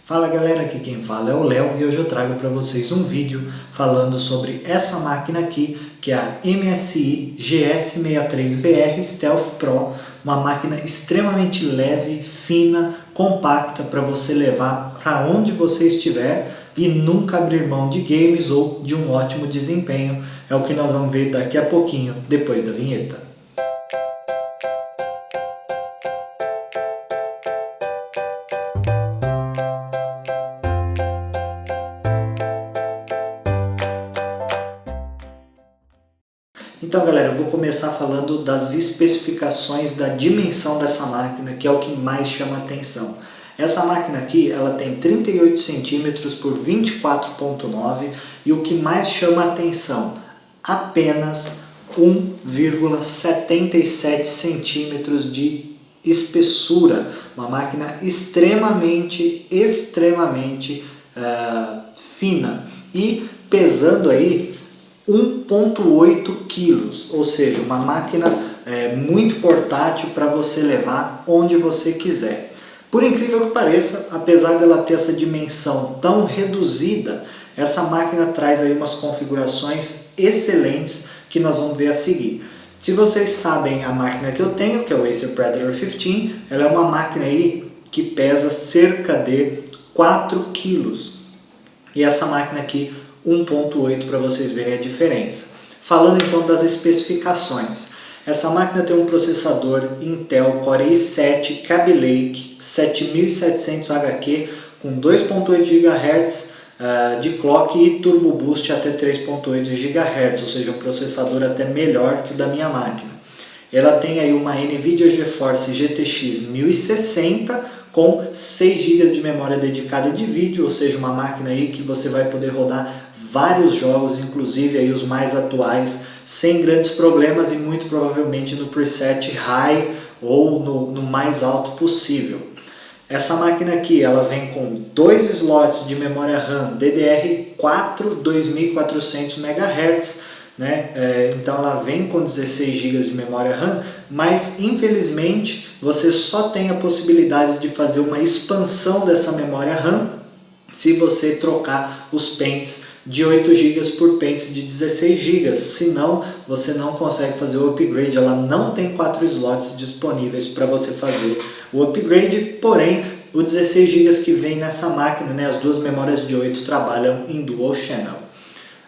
Fala galera, aqui quem fala é o Léo e hoje eu trago para vocês um vídeo falando sobre essa máquina aqui, que é a MSI GS63VR Stealth Pro, uma máquina extremamente leve, fina, compacta para você levar para onde você estiver e nunca abrir mão de games ou de um ótimo desempenho. É o que nós vamos ver daqui a pouquinho, depois da vinheta. Então galera, eu vou começar falando das especificações da dimensão dessa máquina, que é o que mais chama atenção. Essa máquina aqui, ela tem 38 centímetros por 24,9 e o que mais chama atenção, apenas 1,77 centímetros de espessura. Uma máquina extremamente fina e pesando aí 1,8 quilos, ou seja, uma máquina muito portátil para você levar onde você quiser. Por incrível que pareça, apesar dela ter essa dimensão tão reduzida, essa máquina traz aí umas configurações excelentes que nós vamos ver a seguir. Se vocês sabem a máquina que eu tenho, que é o Acer Predator 15, ela é uma máquina aí que pesa cerca de 4 quilos. E essa máquina aqui 1,8 para vocês verem a diferença. Falando então das especificações, essa máquina tem um processador Intel Core i7 Kaby Lake 7700HQ com 2,8 GHz de clock e Turbo Boost até 3,8 GHz, ou seja, um processador até melhor que o da minha máquina. Ela tem aí uma NVIDIA GeForce GTX 1060 com 6 GB de memória dedicada de vídeo, ou seja, uma máquina aí que você vai poder rodar vários jogos, inclusive aí os mais atuais, sem grandes problemas e muito provavelmente no preset high ou no mais alto possível. Essa máquina aqui, ela vem com 2 slots de memória RAM DDR4 2400 MHz, né? Então ela vem com 16 GB de memória RAM, mas infelizmente você só tem a possibilidade de fazer uma expansão dessa memória RAM se você trocar os pentes de 8 GB por pentes de 16 GB, senão você não consegue fazer o upgrade. Ela não tem 4 slots disponíveis para você fazer o upgrade, porém o 16 GB que vem nessa máquina, né, as duas memórias de 8 trabalham em dual channel.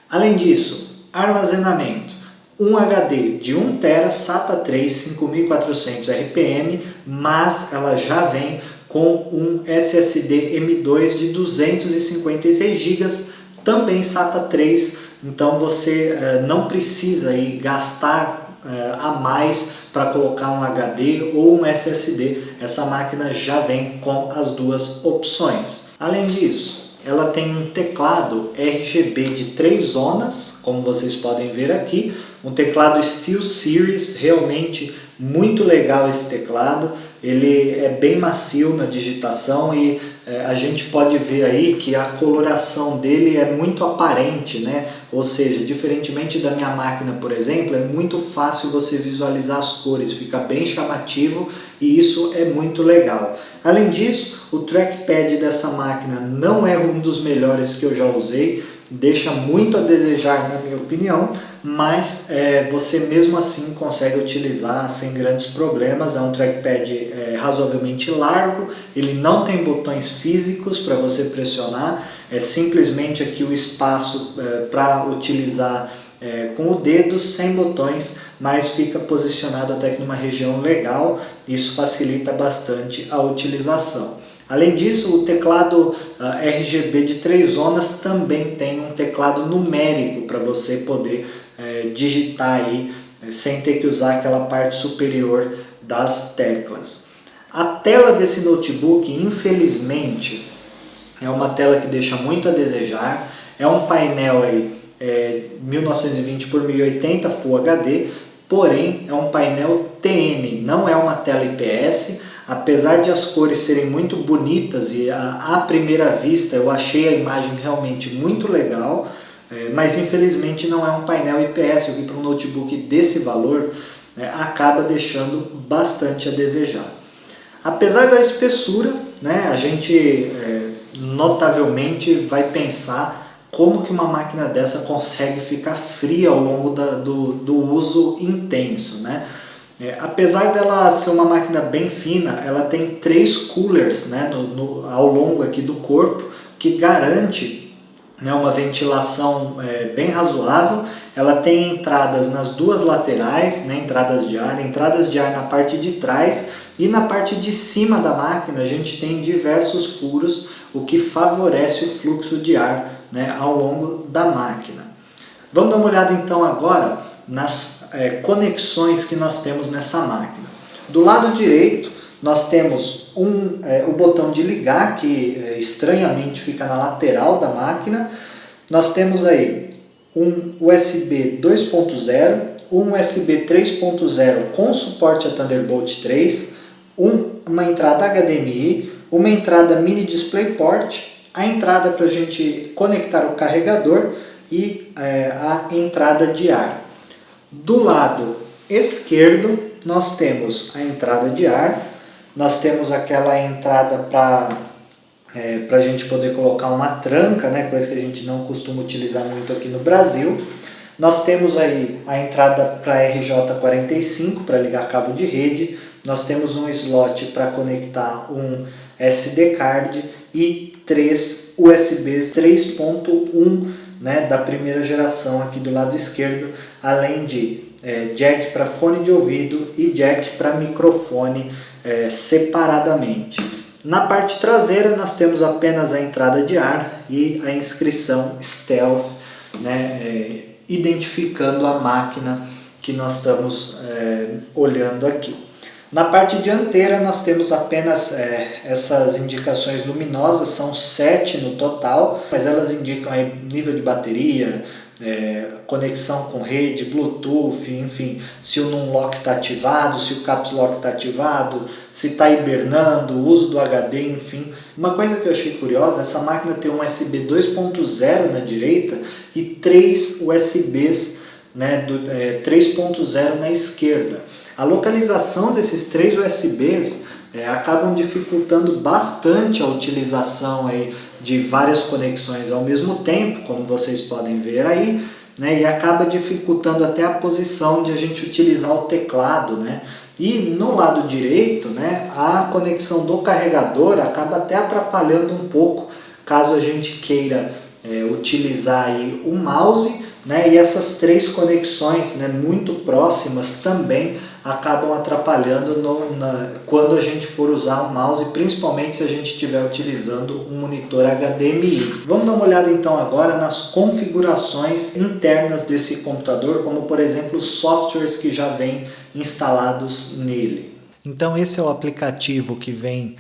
Além disso, armazenamento, um HD de 1 TB SATA 3 5400 RPM, mas ela já vem com um SSD M2 de 256 GB, também SATA 3, então você não precisa aí gastar a mais para colocar um HD ou um SSD, essa máquina já vem com as duas opções. Além disso, ela tem um teclado RGB de 3 zonas, como vocês podem ver aqui, um teclado SteelSeries, realmente muito legal esse teclado, ele é bem macio na digitação e a gente pode ver aí que a coloração dele é muito aparente, né? Ou seja, diferentemente da minha máquina, por exemplo, é muito fácil você visualizar as cores, fica bem chamativo e isso é muito legal. Além disso, o trackpad dessa máquina não é um dos melhores que eu já usei, deixa muito a desejar na minha opinião, mas você mesmo assim consegue utilizar sem grandes problemas. É um trackpad razoavelmente largo, ele não tem botões físicos para você pressionar, é simplesmente aqui o espaço para utilizar com o dedo, sem botões, mas fica posicionado até que numa região legal, isso facilita bastante a utilização. Além disso, o teclado RGB de 3 zonas também tem um teclado numérico para você poder digitar aí sem ter que usar aquela parte superior das teclas. A tela desse notebook, infelizmente, é uma tela que deixa muito a desejar. É um painel aí 1920 por 1080 Full HD, porém é um painel TN, não é uma tela IPS. Apesar de as cores serem muito bonitas e à primeira vista eu achei a imagem realmente muito legal, mas infelizmente não é um painel IPS, o que para um notebook desse valor acaba deixando bastante a desejar. Apesar da espessura, né, a gente notavelmente vai pensar como que uma máquina dessa consegue ficar fria ao longo do uso intenso, né? Apesar dela ser uma máquina bem fina, ela tem 3 coolers, né, ao longo aqui do corpo, que garante, né, uma ventilação bem razoável. Ela tem entradas nas duas laterais, né, entradas de ar na parte de trás, e na parte de cima da máquina a gente tem diversos furos, o que favorece o fluxo de ar, né, ao longo da máquina. Vamos dar uma olhada então agora nas conexões que nós temos nessa máquina. Do lado direito nós temos o botão de ligar, que estranhamente fica na lateral da máquina. Nós temos aí um USB 2.0, um USB 3.0 com suporte a Thunderbolt 3, uma entrada HDMI, uma entrada mini DisplayPort, a entrada para a gente conectar o carregador e a entrada de ar. Do lado esquerdo nós temos a entrada de ar, nós temos aquela entrada para a gente poder colocar uma tranca, né, coisa que a gente não costuma utilizar muito aqui no Brasil. Nós temos aí a entrada para RJ45 para ligar cabo de rede, nós temos um slot para conectar um SD card e 3 USBs 3.1, né, da primeira geração aqui do lado esquerdo, além de jack para fone de ouvido e jack para microfone separadamente. Na parte traseira nós temos apenas a entrada de ar e a inscrição Stealth, né, identificando a máquina que nós estamos olhando aqui. Na parte dianteira nós temos apenas essas indicações luminosas, são 7 no total, mas elas indicam aí nível de bateria, conexão com rede, Bluetooth, enfim, se o Numlock está ativado, se o Caps Lock está ativado, se está hibernando, o uso do HD, enfim. Uma coisa que eu achei curiosa, essa máquina tem um USB 2.0 na direita e 3 USBs, né, 3.0 na esquerda. A localização desses 3 USBs acabam dificultando bastante a utilização aí de várias conexões ao mesmo tempo, como vocês podem ver aí, né, e acaba dificultando até a posição de a gente utilizar o teclado, né? E no lado direito, né, a conexão do carregador acaba até atrapalhando um pouco caso a gente queira utilizar aí o mouse, né, e essas 3 conexões, né, muito próximas também acabam atrapalhando quando a gente for usar o mouse, principalmente se a gente estiver utilizando um monitor HDMI. Vamos dar uma olhada então agora nas configurações internas desse computador, como por exemplo os softwares que já vêm instalados nele. Então esse é o aplicativo que vem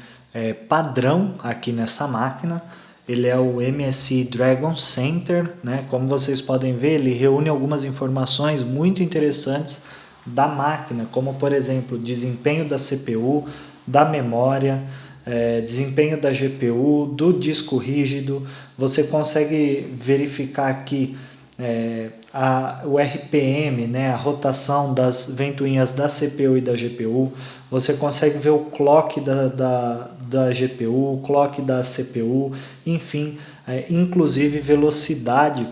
padrão aqui nessa máquina. Ele é o MSI Dragon Center, né? Como vocês podem ver, ele reúne algumas informações muito interessantes da máquina, como por exemplo, desempenho da CPU, da memória, desempenho da GPU, do disco rígido. Você consegue verificar aqui o RPM, né, a rotação das ventoinhas da CPU e da GPU. Você consegue ver o clock da GPU, o clock da CPU, enfim, inclusive velocidade,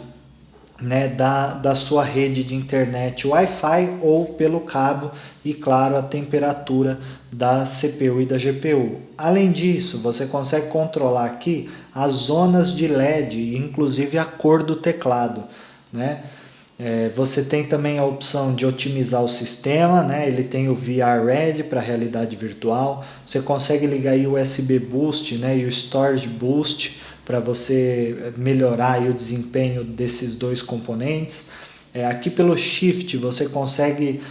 né, da sua rede de internet Wi-Fi ou pelo cabo e, claro, a temperatura da CPU e da GPU. Além disso, você consegue controlar aqui as zonas de LED, inclusive a cor do teclado, né? Você tem também a opção de otimizar o sistema, né? Ele tem o VR Ready para realidade virtual. Você consegue ligar aí o USB Boost, né, e o Storage Boost para você melhorar aí o desempenho desses 2 componentes. Aqui pelo Shift você consegue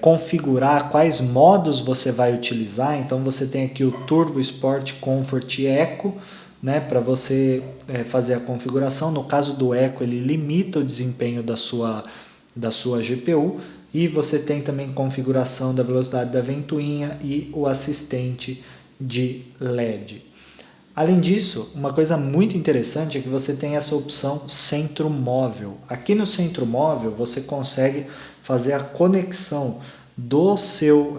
configurar quais modos você vai utilizar. Então você tem aqui o Turbo, Sport, Comfort e Eco, né, para você fazer a configuração. No caso do Eco, ele limita o desempenho da sua GPU, e você tem também configuração da velocidade da ventoinha e o assistente de LED. Além disso, uma coisa muito interessante é que você tem essa opção Centro Móvel. Aqui no Centro Móvel você consegue fazer a conexão do seu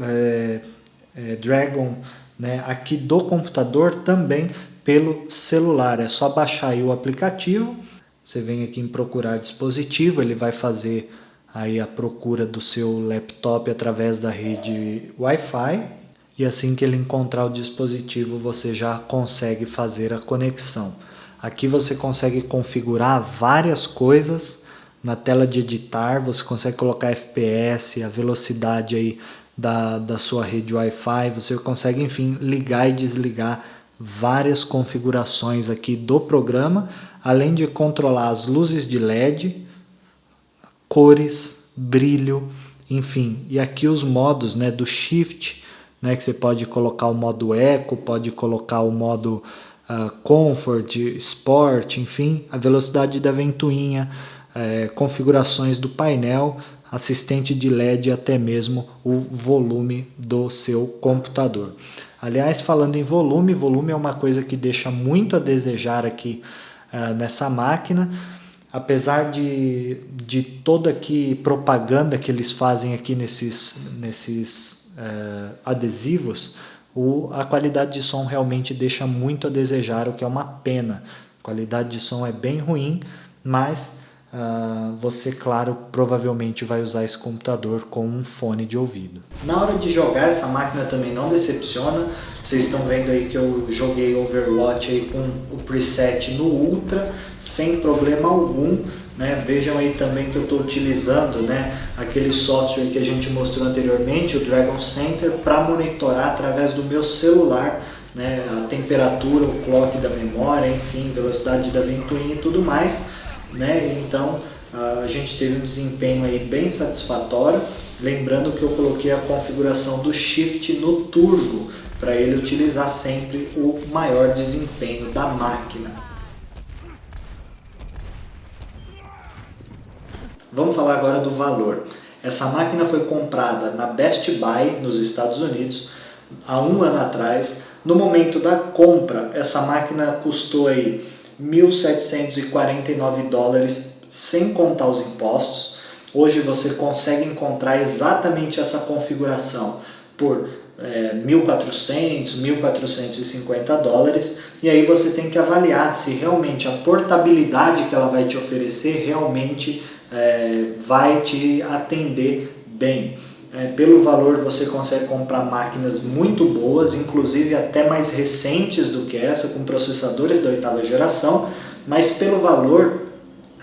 Dragon, né, aqui do computador também pelo celular. É só baixar aí o aplicativo, você vem aqui em procurar dispositivo, ele vai fazer aí a procura do seu laptop através da rede Wi-Fi, e assim que ele encontrar o dispositivo você já consegue fazer a conexão. Aqui você consegue configurar várias coisas na tela de editar, você consegue colocar FPS, a velocidade aí da sua rede Wi-Fi, você consegue, enfim, ligar e desligar várias configurações aqui do programa, além de controlar as luzes de LED, cores, brilho, enfim. E aqui os modos, né, do Shift, né, que você pode colocar o modo Eco, pode colocar o modo Comfort, Sport, enfim, a velocidade da ventoinha, configurações do painel, assistente de LED e até mesmo o volume do seu computador. Aliás, falando em volume, volume é uma coisa que deixa muito a desejar aqui nessa máquina. Apesar de toda aqui propaganda que eles fazem aqui nesses adesivos, a qualidade de som realmente deixa muito a desejar, o que é uma pena. A qualidade de som é bem ruim, mas você, claro, provavelmente vai usar esse computador com um fone de ouvido. Na hora de jogar, essa máquina também não decepciona. Vocês estão vendo aí que eu joguei Overwatch aí com o preset no Ultra, sem problema algum, né? Vejam aí também que eu estou utilizando, né, aquele software que a gente mostrou anteriormente, o Dragon Center, para monitorar através do meu celular, né, a temperatura, o clock da memória, enfim, velocidade da ventoinha e tudo mais, né? Então a gente teve um desempenho aí bem satisfatório. Lembrando que eu coloquei a configuração do Shift no Turbo, para ele utilizar sempre o maior desempenho da máquina. Vamos falar agora do valor. Essa máquina foi comprada na Best Buy, nos Estados Unidos, há um ano atrás. No momento da compra, essa máquina custou aí $1.749, sem contar os impostos. Hoje você consegue encontrar exatamente essa configuração por $1.400, $1.450, e aí você tem que avaliar se realmente a portabilidade que ela vai te oferecer realmente vai te atender bem. Pelo valor você consegue comprar máquinas muito boas, inclusive até mais recentes do que essa, com processadores da 8ª geração, mas pelo valor,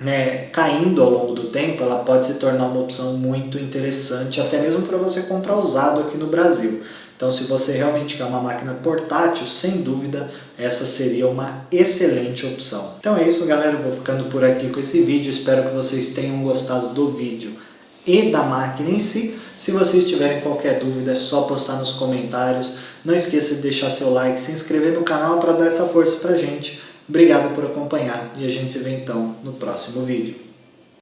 né, caindo ao longo do tempo, ela pode se tornar uma opção muito interessante, até mesmo para você comprar usado aqui no Brasil. Então, se você realmente quer uma máquina portátil, sem dúvida, essa seria uma excelente opção. Então é isso, galera. Eu vou ficando por aqui com esse vídeo. Espero que vocês tenham gostado do vídeo e da máquina em si. Se vocês tiverem qualquer dúvida, é só postar nos comentários. Não esqueça de deixar seu like, se inscrever no canal para dar essa força pra gente. Obrigado por acompanhar e a gente se vê então no próximo vídeo.